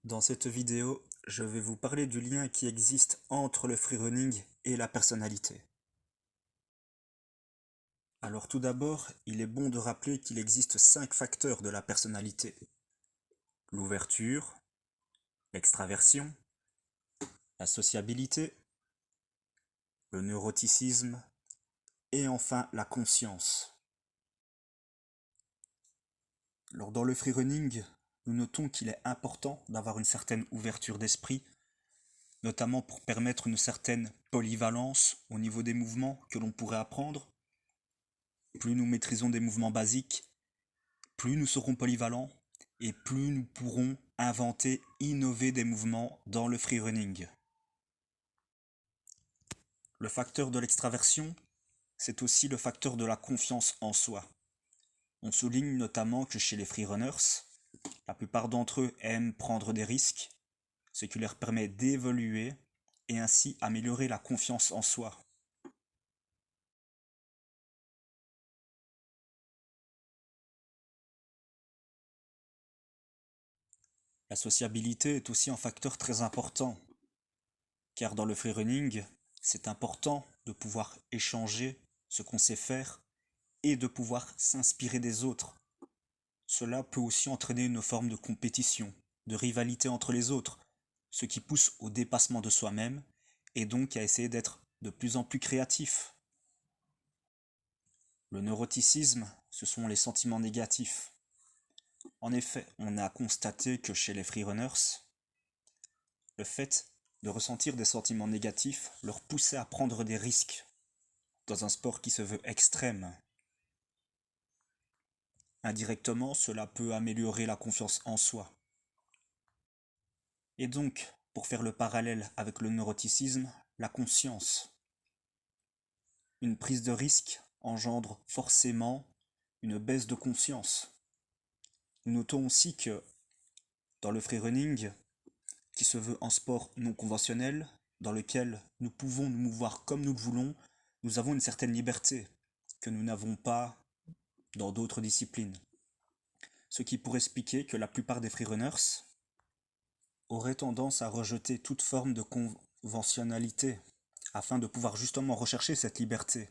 Dans cette vidéo, je vais vous parler du lien qui existe entre le freerunning et la personnalité. Alors tout d'abord, il est bon de rappeler qu'il existe 5 facteurs de la personnalité. L'ouverture, l'extraversion, la sociabilité, le neuroticisme et enfin la conscience. Alors dans le freerunning, nous notons qu'il est important d'avoir une certaine ouverture d'esprit, notamment pour permettre une certaine polyvalence au niveau des mouvements que l'on pourrait apprendre. Plus nous maîtrisons des mouvements basiques, plus nous serons polyvalents et plus nous pourrons inventer, innover des mouvements dans le freerunning. Le facteur de l'extraversion, c'est aussi le facteur de la confiance en soi. On souligne notamment que chez les freerunners, la plupart d'entre eux aiment prendre des risques, ce qui leur permet d'évoluer et ainsi améliorer la confiance en soi. La sociabilité est aussi un facteur très important, car dans le freerunning, c'est important de pouvoir échanger ce qu'on sait faire et de pouvoir s'inspirer des autres. Cela peut aussi entraîner une forme de compétition, de rivalité entre les autres, ce qui pousse au dépassement de soi-même et donc à essayer d'être de plus en plus créatif. Le neuroticisme, ce sont les sentiments négatifs. En effet, on a constaté que chez les freerunners, le fait de ressentir des sentiments négatifs leur poussait à prendre des risques dans un sport qui se veut extrême. Indirectement, cela peut améliorer la confiance en soi. Et donc, pour faire le parallèle avec le neuroticisme, la conscience. Une prise de risque engendre forcément une baisse de conscience. Nous notons aussi que dans le freerunning, qui se veut un sport non conventionnel, dans lequel nous pouvons nous mouvoir comme nous le voulons, nous avons une certaine liberté que nous n'avons pas dans d'autres disciplines. Ce qui pourrait expliquer que la plupart des freerunners auraient tendance à rejeter toute forme de conventionnalité afin de pouvoir justement rechercher cette liberté